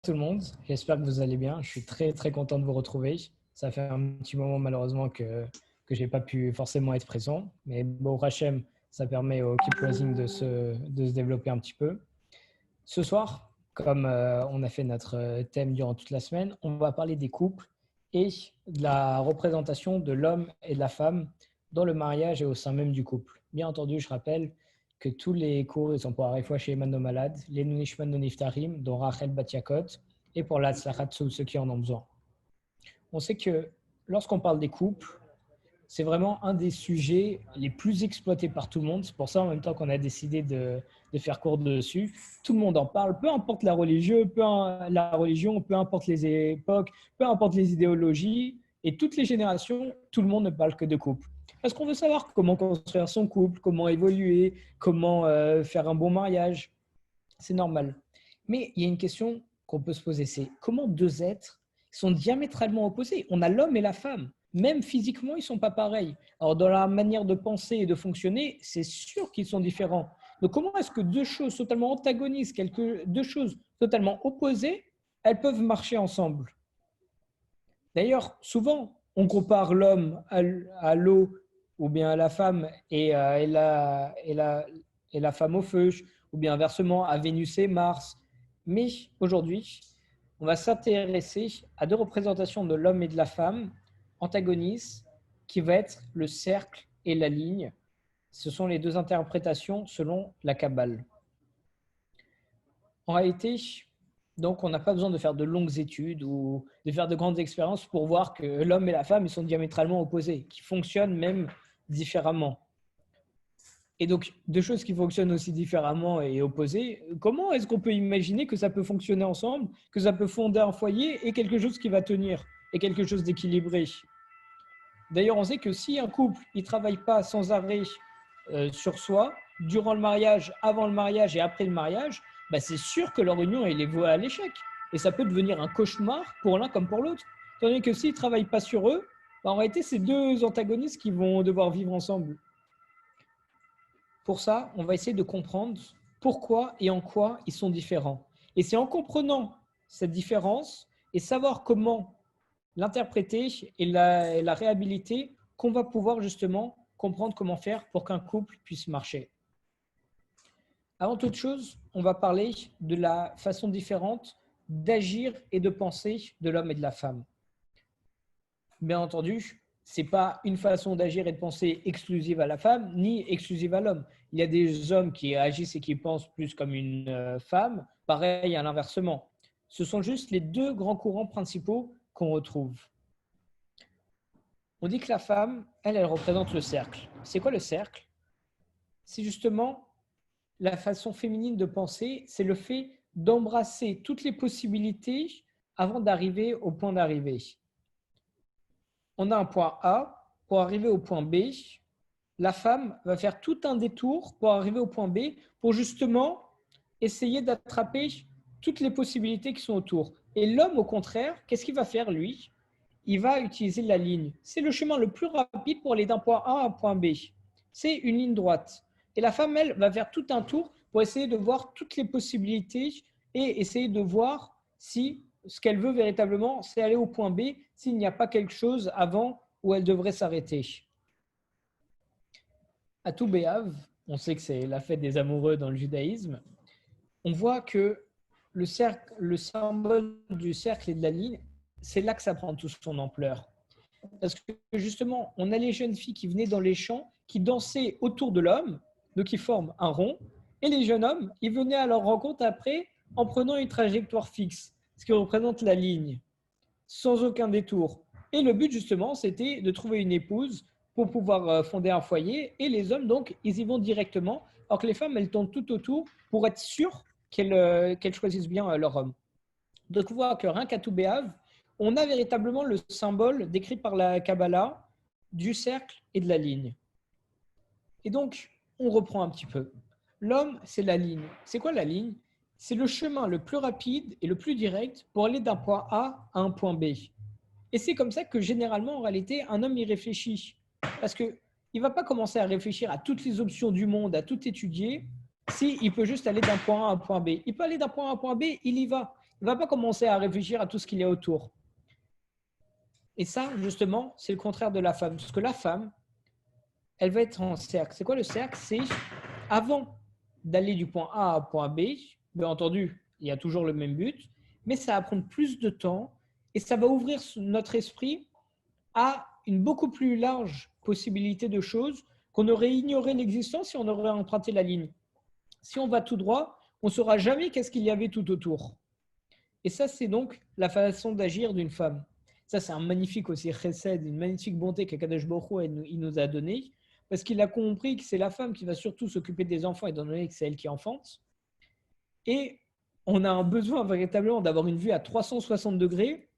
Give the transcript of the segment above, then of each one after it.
tout le monde, j'espère que vous allez bien. Je suis très content de vous retrouver. Ça fait un petit moment malheureusement que je n'ai pas pu forcément être présent. Mais bon, Hachem, ça permet au Keep Rising de se développer un petit peu. Ce soir, comme on a fait notre thème durant toute la semaine, on va parler des couples et de la représentation de l'homme et de la femme dans le mariage et au sein même du couple. Bien entendu, je rappelle que tous les cours ils sont pour Arifwa chez Emmanuel nos malades, les Nunishman no Niftarim, dont Rachel Batiakot, et pour la Tzlachat ceux qui en ont besoin. On sait que lorsqu'on parle des couples, c'est vraiment un des sujets les plus exploités par tout le monde. C'est pour ça, en même temps qu'on a décidé de faire cours dessus, tout le monde en parle, peu importe la religion, peu importe les époques, peu importe les idéologies, et toutes les générations, tout le monde ne parle que de couple. Parce qu'on veut savoir comment construire son couple, comment évoluer, comment faire un bon mariage. C'est normal. Mais il y a une question qu'on peut se poser, c'est comment deux êtres sont diamétralement opposés. On a l'homme et la femme. Même physiquement, ils ne sont pas pareils. Alors, dans la manière de penser et de fonctionner, c'est sûr qu'ils sont différents. Donc, comment est-ce que deux choses totalement antagonistes, deux choses totalement opposées, elles peuvent marcher ensemble? D'ailleurs, souvent, on compare l'homme à l'eau ou bien à la femme et la femme au feu, ou bien inversement à Vénus et Mars. Mais aujourd'hui, on va s'intéresser à deux représentations de l'homme et de la femme antagonistes qui va être le cercle et la ligne. Ce sont les deux interprétations selon la Kabbale. En réalité, donc on n'a pas besoin de faire de longues études ou de faire de grandes expériences pour voir que l'homme et la femme ils sont diamétralement opposés, qui fonctionnent même différemment. Et donc, deux choses qui fonctionnent aussi différemment et opposées, comment est-ce qu'on peut imaginer que ça peut fonctionner ensemble, que ça peut fonder un foyer et quelque chose qui va tenir, et quelque chose d'équilibré? D'ailleurs, on sait que si un couple ne travaille pas sans arrêt sur soi, durant le mariage, avant le mariage et après le mariage, bah, c'est sûr que leur union elle est vouée à l'échec. Et ça peut devenir un cauchemar pour l'un comme pour l'autre. Tandis que s'ils ne travaillent pas sur eux, bah, en réalité, c'est deux antagonistes qui vont devoir vivre ensemble. Pour ça, on va essayer de comprendre pourquoi et en quoi ils sont différents. Et c'est en comprenant cette différence et savoir comment l'interpréter et la réhabiliter qu'on va pouvoir justement comprendre comment faire pour qu'un couple puisse marcher. Avant toute chose, on va parler de la façon différente d'agir et de penser de l'homme et de la femme. Bien entendu, ce n'est pas une façon d'agir et de penser exclusive à la femme, ni exclusive à l'homme. Il y a des hommes qui agissent et qui pensent plus comme une femme, pareil à l'inversement. Ce sont juste les deux grands courants principaux qu'on retrouve. On dit que la femme, elle représente le cercle. C'est quoi le cercle? C'est justement la façon féminine de penser, c'est le fait d'embrasser toutes les possibilités avant d'arriver au point d'arrivée. On a un point A, pour arriver au point B, la femme va faire tout un détour pour arriver au point B, pour justement essayer d'attraper toutes les possibilités qui sont autour. Et l'homme, au contraire, qu'est-ce qu'il va faire, lui? Il va utiliser la ligne. C'est le chemin le plus rapide pour aller d'un point A à un point B. C'est une ligne droite. Et la femme, elle, va faire tout un tour pour essayer de voir toutes les possibilités et essayer de voir si ce qu'elle veut véritablement, c'est aller au point B, s'il n'y a pas quelque chose avant où elle devrait s'arrêter. À tout Béav, on sait que c'est la fête des amoureux dans le judaïsme, on voit que le symbole du cercle et de la ligne, c'est là que ça prend toute son ampleur. Parce que justement, on a les jeunes filles qui venaient dans les champs, qui dansaient autour de l'homme, donc qui forment un rond, et les jeunes hommes, ils venaient à leur rencontre après en prenant une trajectoire fixe, ce qui représente la ligne, sans aucun détour. Et le but justement, c'était de trouver une épouse pour pouvoir fonder un foyer, et les hommes, donc, ils y vont directement, alors que les femmes, elles tournent tout autour pour être sûres qu'elles choisissent bien leur homme. Donc, on voit que rien qu'à tout Béhav, on a véritablement le symbole décrit par la Kabbalah du cercle et de la ligne. Et donc, on reprend un petit peu. L'homme, c'est la ligne. C'est quoi la ligne? C'est le chemin le plus rapide et le plus direct pour aller d'un point A à un point B. Et c'est comme ça que généralement, en réalité, un homme y réfléchit. Parce qu'il ne va pas commencer à réfléchir à toutes les options du monde, à tout étudier, s'il peut juste aller d'un point A à un point B. Il peut aller d'un point A à un point B, il y va. ne va pas commencer à réfléchir à tout ce qu'il y a autour. Et ça, justement, c'est le contraire de la femme. Parce que la femme, elle va être en cercle. C'est quoi le cercle? C'est avant d'aller du point A au point B, bien entendu, il y a toujours le même but, mais ça va prendre plus de temps et ça va ouvrir notre esprit à une beaucoup plus large possibilité de choses qu'on aurait ignoré l'existence si on aurait emprunté la ligne. Si on va tout droit, on ne saura jamais qu'est-ce qu'il y avait tout autour. Et ça, c'est donc la façon d'agir d'une femme. Ça, c'est un magnifique aussi chesed, une magnifique bonté qu'Akadosh Baruch Hu, il nous a donnée, parce qu'il a compris que c'est la femme qui va surtout s'occuper des enfants, étant donné que c'est elle qui enfante. Et on a un besoin véritablement d'avoir une vue à 360 degrés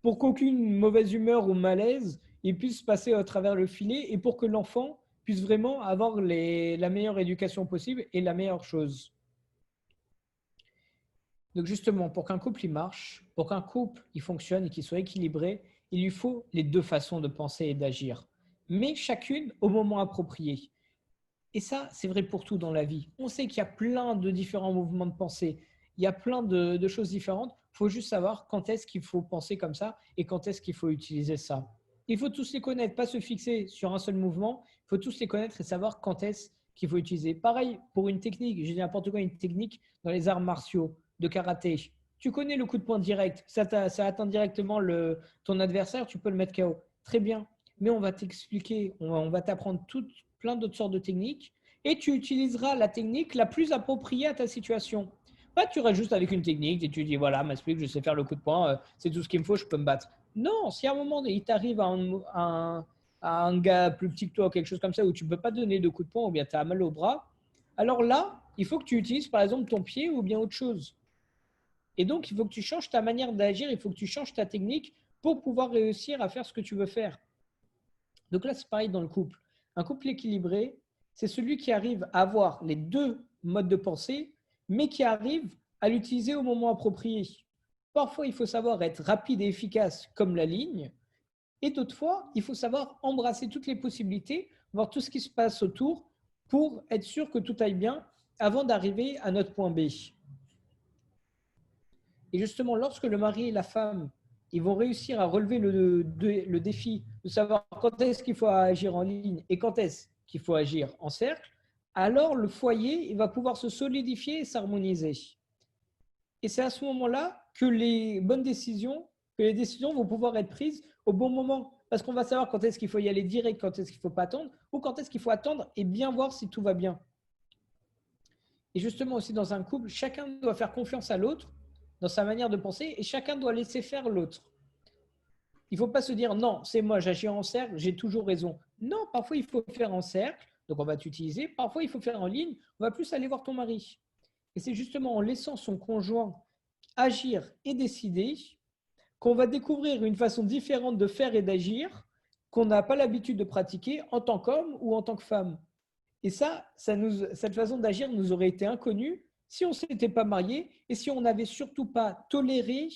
pour qu'aucune mauvaise humeur ou malaise il puisse passer à travers le filet et pour que l'enfant puisse vraiment avoir la meilleure éducation possible et la meilleure chose. Donc justement, pour qu'un couple il marche, pour qu'un couple il fonctionne et qu'il soit équilibré, il lui faut les deux façons de penser et d'agir, mais chacune au moment approprié. Et ça, c'est vrai pour tout dans la vie. On sait qu'il y a plein de différents mouvements de pensée, il y a plein de choses différentes. Il faut juste savoir quand est-ce qu'il faut penser comme ça et quand est-ce qu'il faut utiliser ça. Il faut tous les connaître, pas se fixer sur un seul mouvement. Il faut tous les connaître et savoir quand est-ce qu'il faut utiliser. Pareil pour une technique, je dis n'importe quoi, une technique dans les arts martiaux, de karaté. Tu connais le coup de poing direct, ça atteint directement ton adversaire, tu peux le mettre KO. Très bien, mais on va t'expliquer, on va t'apprendre plein d'autres sortes de techniques et tu utiliseras la technique la plus appropriée à ta situation. Pas tu restes juste avec une technique et tu dis voilà, m'explique, je sais faire le coup de poing, c'est tout ce qu'il me faut, je peux me battre. Non, si à un moment il t'arrive à un gars plus petit que toi, quelque chose comme ça, où tu ne peux pas donner de coup de poing ou bien tu as mal au bras, alors là, il faut que tu utilises par exemple ton pied ou bien autre chose. Et donc, il faut que tu changes ta manière d'agir, il faut que tu changes ta technique pour pouvoir réussir à faire ce que tu veux faire. Donc là, c'est pareil dans le couple. Un couple équilibré, c'est celui qui arrive à avoir les deux modes de pensée, mais qui arrive à l'utiliser au moment approprié. Parfois, il faut savoir être rapide et efficace comme la ligne, et d'autres fois, il faut savoir embrasser toutes les possibilités, voir tout ce qui se passe autour pour être sûr que tout aille bien avant d'arriver à notre point B. Et justement, lorsque le mari et la femme ils vont réussir à relever le défi de savoir quand est-ce qu'il faut agir en ligne et quand est-ce qu'il faut agir en cercle, alors le foyer il va pouvoir se solidifier et s'harmoniser. Et c'est à ce moment-là que les bonnes décisions, que les décisions vont pouvoir être prises au bon moment. Parce qu'on va savoir quand est-ce qu'il faut y aller direct, quand est-ce qu'il ne faut pas attendre, ou quand est-ce qu'il faut attendre et bien voir si tout va bien. Et justement aussi dans un couple, chacun doit faire confiance à l'autre dans sa manière de penser et chacun doit laisser faire l'autre. Il ne faut pas se dire non, c'est moi, j'agis en cercle, j'ai toujours raison. Non, parfois il faut faire en cercle, donc on va t'utiliser. Parfois il faut faire en ligne, on va plus aller voir ton mari. Et c'est justement en laissant son conjoint agir et décider qu'on va découvrir une façon différente de faire et d'agir qu'on n'a pas l'habitude de pratiquer en tant qu'homme ou en tant que femme. Et cette façon d'agir nous aurait été inconnue si on ne s'était pas marié et si on n'avait surtout pas toléré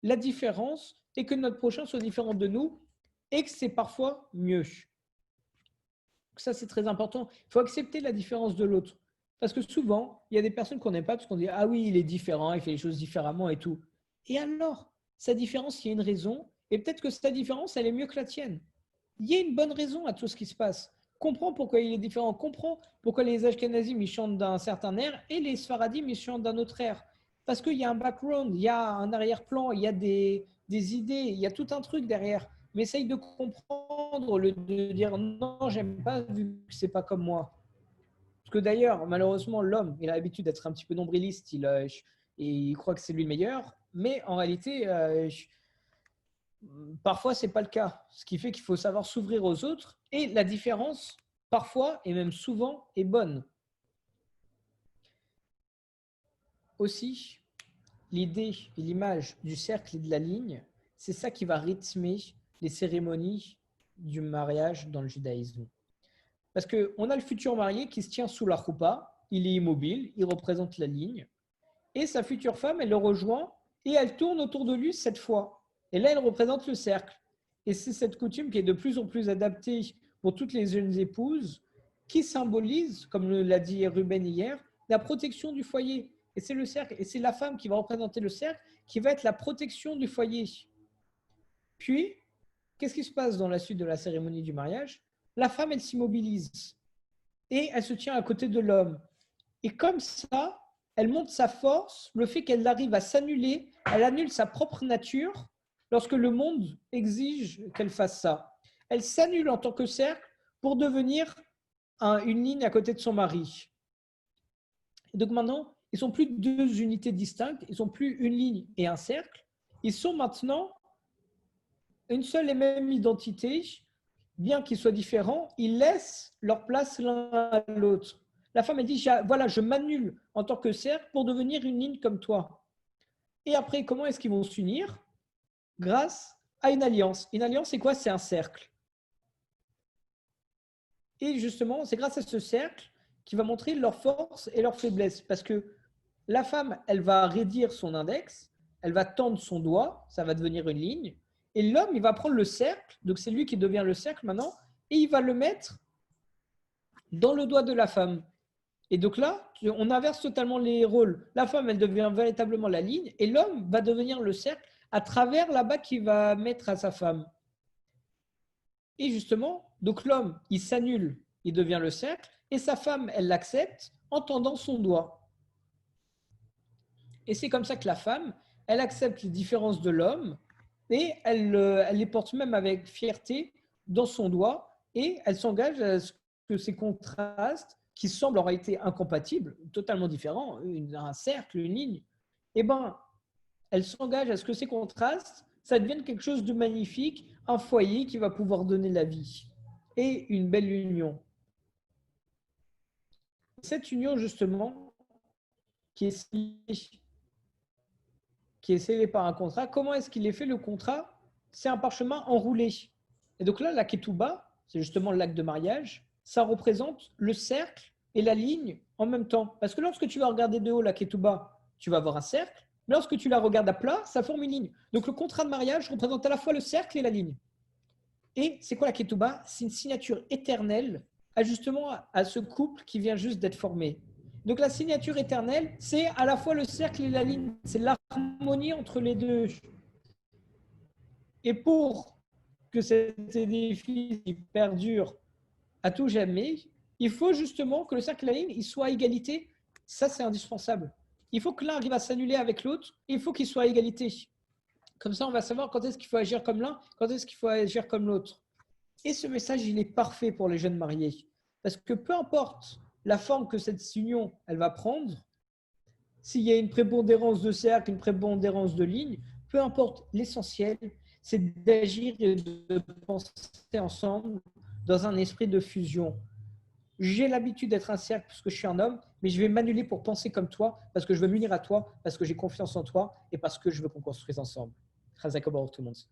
la différence et que notre prochain soit différent de nous et que c'est parfois mieux. Ça, c'est très important. Il faut accepter la différence de l'autre. Parce que souvent, il y a des personnes qu'on n'aime pas parce qu'on dit « Ah oui, il est différent, il fait les choses différemment et tout. » Et alors, sa différence, il y a une raison et peut-être que sa différence, elle est mieux que la tienne. Il y a une bonne raison à tout ce qui se passe. Comprends pourquoi il est différent. Comprends pourquoi les Ashkenazim ils chantent d'un certain air et les Sfaradim ils chantent d'un autre air. Parce qu'il y a un background, il y a un arrière-plan, il y a des idées, il y a tout un truc derrière. Mais essaye de comprendre, de dire non, j'aime pas vu que c'est pas comme moi. Parce que d'ailleurs, malheureusement, l'homme, il a l'habitude d'être un petit peu nombriliste, et il croit que c'est lui le meilleur. Mais en réalité, parfois, ce n'est pas le cas. Ce qui fait qu'il faut savoir s'ouvrir aux autres. Et la différence, parfois, et même souvent, est bonne. Aussi, l'idée et l'image du cercle et de la ligne, c'est ça qui va rythmer les cérémonies du mariage dans le judaïsme. Parce qu'on a le futur marié qui se tient sous la choupa, il est immobile, il représente la ligne, et sa future femme, elle le rejoint, et elle tourne autour de lui cette fois. Et là, elle représente le cercle. Et c'est cette coutume qui est de plus en plus adaptée pour toutes les jeunes épouses, qui symbolise, comme l'a dit Ruben hier, la protection du foyer. et c'est le cercle, et c'est la femme qui va représenter le cercle, qui va être la protection du foyer. Puis, qu'est-ce qui se passe dans la suite de la cérémonie du mariage? La femme, elle s'immobilise et elle se tient à côté de l'homme. Et comme ça, elle montre sa force, le fait qu'elle arrive à s'annuler, elle annule sa propre nature lorsque le monde exige qu'elle fasse ça. Elle s'annule en tant que cercle pour devenir une ligne à côté de son mari. Et donc maintenant, ils ne sont plus deux unités distinctes, ils ne sont plus une ligne et un cercle, ils sont maintenant une seule et même identité, bien qu'ils soient différents, ils laissent leur place l'un à l'autre. La femme, elle dit, voilà, je m'annule en tant que cercle pour devenir une ligne comme toi. Et après, comment est-ce qu'ils vont s'unir? Grâce à une alliance. Une alliance, c'est quoi? C'est un cercle. Et justement, c'est grâce à ce cercle qui va montrer leur force et leur faiblesse. Parce que la femme, elle va raidir son index, elle va tendre son doigt, ça va devenir une ligne. Et l'homme, il va prendre le cercle, donc c'est lui qui devient le cercle maintenant, et il va le mettre dans le doigt de la femme. Et donc là, on inverse totalement les rôles. La femme, elle devient véritablement la ligne, et l'homme va devenir le cercle à travers la bague qu'il va mettre à sa femme. Et justement, donc l'homme, il s'annule, il devient le cercle, et sa femme, elle l'accepte en tendant son doigt. Et c'est comme ça que la femme, elle accepte les différences de l'homme, et elle les porte même avec fierté dans son doigt, et elle s'engage à ce que ces contrastes, qui semblent en réalité incompatibles, totalement différents, un cercle, une ligne, eh ben, elle s'engage à ce que ces contrastes, ça devienne quelque chose de magnifique, un foyer qui va pouvoir donner la vie et une belle union. Cette union, justement, qui est scellée par un contrat, comment est-ce qu'il est fait le contrat? C'est un parchemin enroulé. Et donc là, la ketouba, c'est justement l'acte de mariage, ça représente le cercle et la ligne en même temps. Parce que lorsque tu vas regarder de haut la ketouba, tu vas voir un cercle. Mais lorsque tu la regardes à plat, ça forme une ligne. Donc le contrat de mariage représente à la fois le cercle et la ligne. Et c'est quoi la ketouba? C'est une signature éternelle justement à ce couple qui vient juste d'être formé. Donc la signature éternelle, c'est à la fois le cercle et la ligne. C'est l'harmonie entre les deux. Et pour que cet édifice perdure à tout jamais, il faut justement que le cercle et la ligne soient à égalité. Ça, c'est indispensable. Il faut que l'un arrive à s'annuler avec l'autre. Il faut qu'ils soient à égalité. Comme ça, on va savoir quand est-ce qu'il faut agir comme l'un, quand est-ce qu'il faut agir comme l'autre. Et ce message, il est parfait pour les jeunes mariés. Parce que peu importe la forme que cette union, elle va prendre, s'il y a une prépondérance de cercle, une prépondérance de ligne, peu importe, l'essentiel, c'est d'agir et de penser ensemble dans un esprit de fusion. J'ai l'habitude d'être un cercle parce que je suis un homme, mais je vais m'annuler pour penser comme toi, parce que je veux m'unir à toi, parce que j'ai confiance en toi et parce que je veux qu'on construise ensemble. Chazak Obaor tout le monde.